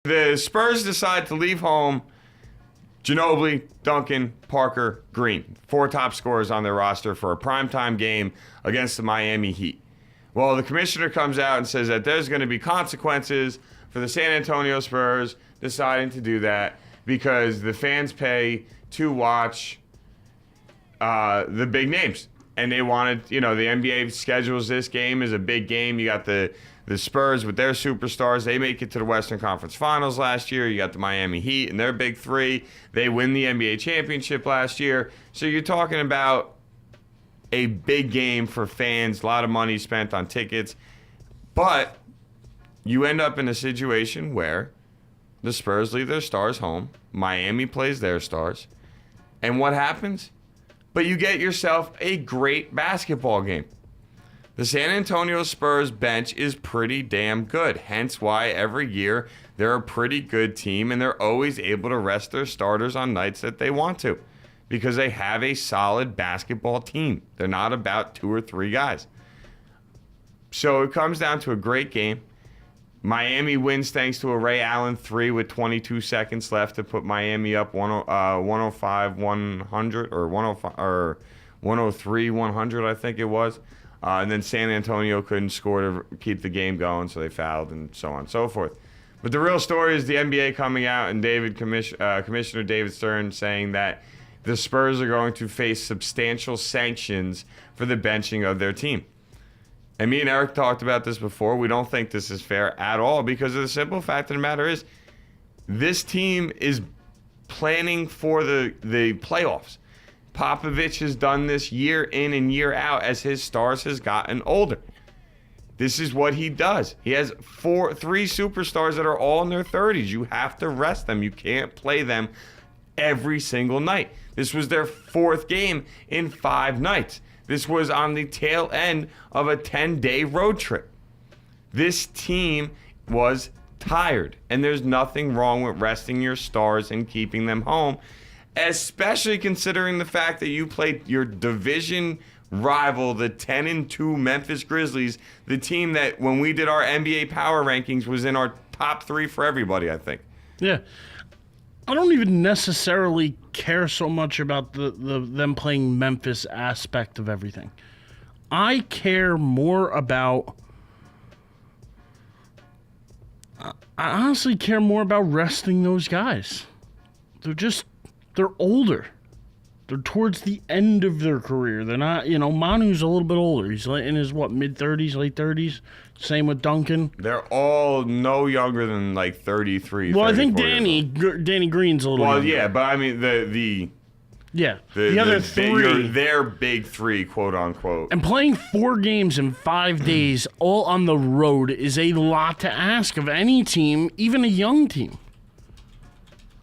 The Spurs decide to leave home Ginobili, Duncan, Parker, Green. 4 top scorers on their roster for a primetime game against the Miami Heat. Well, the commissioner comes out and says that there's going to be consequences for the San Antonio Spurs deciding to do that because the fans pay to watch the big names. And they wanted, the NBA schedules this game as a big game. You got the Spurs with their superstars. They make it to the Western Conference Finals last year. You got the Miami Heat and their big 3. They win the NBA championship last year. So you're talking about a big game for fans, a lot of money spent on tickets. But you end up in a situation where the Spurs leave their stars home. Miami plays their stars. And what happens? But you get yourself a great basketball game. The San Antonio Spurs bench is pretty damn good, hence why every year they're a pretty good team and they're always able to rest their starters on nights that they want to because they have a solid basketball team. They're not about 2 or 3 guys. So it comes down to a great game. Miami wins thanks to a Ray Allen 3 with 22 seconds left to put Miami up 105-100 or 103-100, I think it was. And then San Antonio couldn't score to keep the game going, so they fouled and so on and so forth. But the real story is the NBA coming out and Commissioner David Stern saying that the Spurs are going to face substantial sanctions for the benching of their team. And me and Erich talked about this before. We don't think this is fair at all because of the simple fact of the matter is this team is planning for the playoffs. Popovich has done this year in and year out as his stars has gotten older. This is what he does. He has 3 superstars that are all in their 30s. You have to rest them. You can't play them every single night. This was their 4th game in 5 nights. This was on the tail end of a 10-day road trip. This team was tired, and there's nothing wrong with resting your stars and keeping them home, especially considering the fact that you played your division rival, the 10-2 Memphis Grizzlies, the team that when we did our NBA power rankings was in our top 3 for everybody, I think. Yeah. I don't even necessarily care so much about the them playing Memphis aspect of everything. I care more about... I honestly care more about resting those guys. They're older. They're towards the end of their career. They're not, Manu's a little bit older. He's in his, mid-30s, late 30s. Same with Duncan. They're all no younger than, 33, Well, I think Danny Green's a little younger. Well, yeah, but I mean, the other 3. Their big 3, quote-unquote. And playing 4 games in 5 days, all on the road, is a lot to ask of any team, even a young team.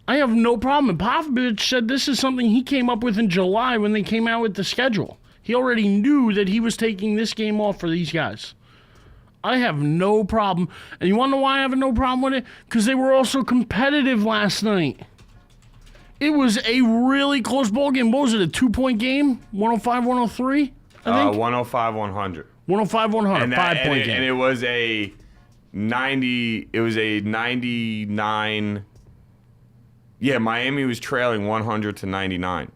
I have no problem. And Popovich said this is something he came up with in July when they came out with the schedule. He already knew that he was taking this game off for these guys. I have no problem. And you want to know why I have no problem with it? Because they were also competitive last night. It was a really close ball game. What was it, a 2-point game? 105-103, I think? 105-100. 105-100, 5-point game. And it was a 99... Yeah, Miami was trailing 100-99.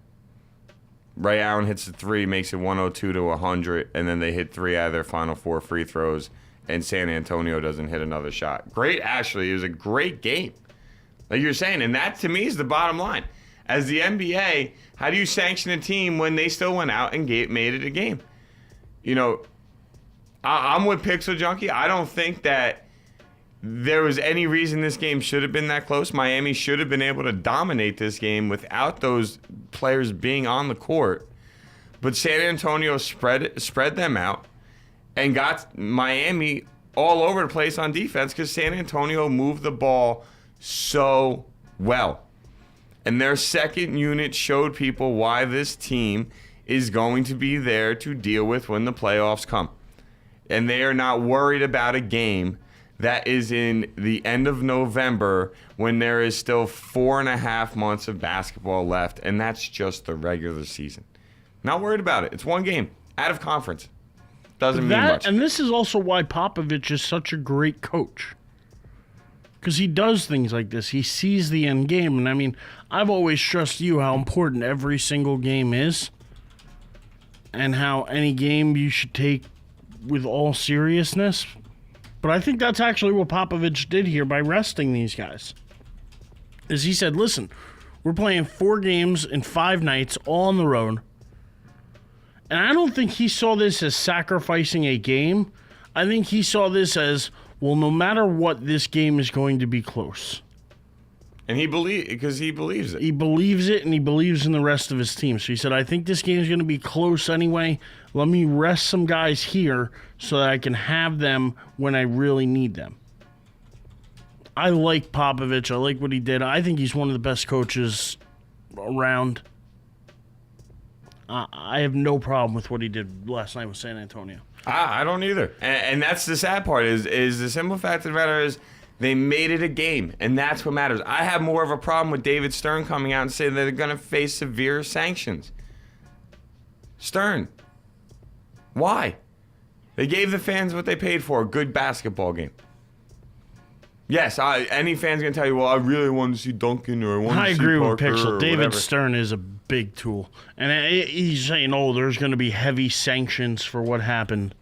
Ray Allen hits the 3, makes it 102-100, and then they hit 3 out of their final 4 free throws, and San Antonio doesn't hit another shot. Great, actually. It was a great game. Like you're saying, and that to me is the bottom line. As the NBA, how do you sanction a team when they still went out and made it a game? I'm with Pixel Junkie. I don't think that there was any reason this game should have been that close. Miami should have been able to dominate this game without those players being on the court. But San Antonio spread them out and got Miami all over the place on defense because San Antonio moved the ball so well. And their second unit showed people why this team is going to be there to deal with when the playoffs come. And they are not worried about a game that is in the end of November when there is still 4.5 months of basketball left, and that's just the regular season. Not worried about it. It's one game out of conference. Doesn't mean much. And this is also why Popovich is such a great coach. Because he does things like this. He sees the end game. And I mean, I've always stressed you how important every single game is. And how any game you should take with all seriousness. But I think that's actually what Popovich did here by resting these guys. Is he said, listen, we're playing 4 games in 5 nights, all on the road. And I don't think he saw this as sacrificing a game. I think he saw this as, well, no matter what, this game is going to be close. And he believes it. He believes it, and he believes in the rest of his team. So he said, I think this game is going to be close anyway. Let me rest some guys here so that I can have them when I really need them. I like Popovich. I like what he did. I think he's one of the best coaches around. I have no problem with what he did last night with San Antonio. I don't either. And that's the sad part is the simple fact of the matter is they made it a game, and that's what matters. I have more of a problem with David Stern coming out and saying that they're going to face severe sanctions. Stern, why? They gave the fans what they paid for, a good basketball game. Yes, any fan's going to tell you, well, I really want to see Duncan or I want to see agree with Parker Pixel. or David whatever. Stern is a big tool. And he's saying, oh, there's going to be heavy sanctions for what happened.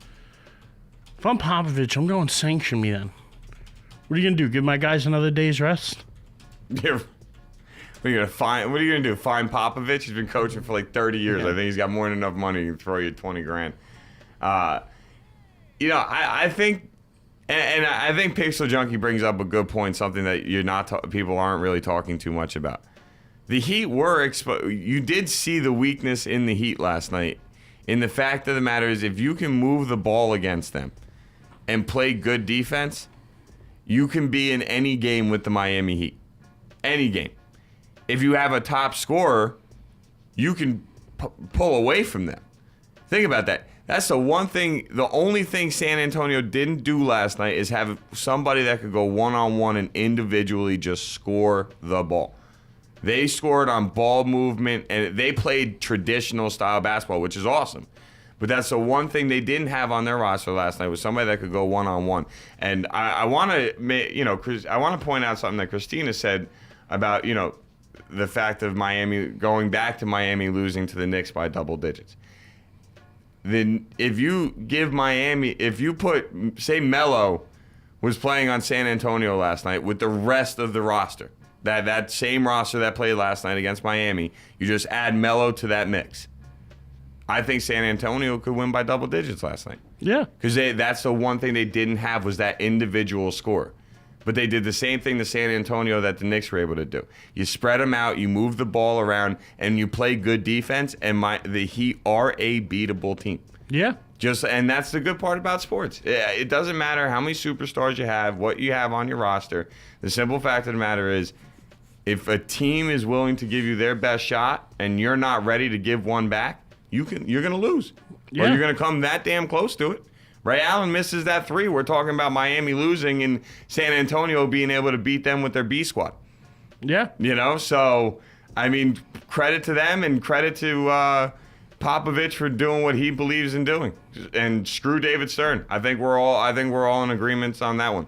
If I'm Popovich, I'm going sanction me then. What are you going to do, give my guys another day's rest? What are you gonna do? Fine Popovich? He's been coaching for like 30 years. Yeah. I think he's got more than enough money to throw you $20,000. I think, and I think Pixel Junkie brings up a good point. Something that people aren't really talking too much about. The Heat were exposed. You did see the weakness in the Heat last night. And the fact of the matter is, if you can move the ball against them and play good defense, you can be in any game with the Miami Heat. Any game. If you have a top scorer, you can pull away from them. Think about that. That's the one thing, the only thing San Antonio didn't do last night is have somebody that could go one-on-one and individually just score the ball. They scored on ball movement, and they played traditional style basketball, which is awesome. But that's the one thing they didn't have on their roster last night was somebody that could go one-on-one. And I want to point out something that Christina said about, the fact of Miami going back to Miami losing to the Knicks by double digits. Then if you say Melo was playing on San Antonio last night with the rest of the roster, that same roster that played last night against Miami, you just add Melo to that mix. I think San Antonio could win by double digits last night. Yeah. Because that's the one thing they didn't have was that individual score. But they did the same thing to San Antonio that the Knicks were able to do. You spread them out, you move the ball around, and you play good defense, and the Heat are a beatable team. Yeah. And that's the good part about sports. It doesn't matter how many superstars you have, what you have on your roster. The simple fact of the matter is, if a team is willing to give you their best shot and you're not ready to give one back, you're going to lose. Yeah. Or you're going to come that damn close to it. Ray Allen misses that 3. We're talking about Miami losing and San Antonio being able to beat them with their B squad. Yeah. So, I mean, credit to them and credit to Popovich for doing what he believes in doing. And screw David Stern. I think we're all in agreement on that one.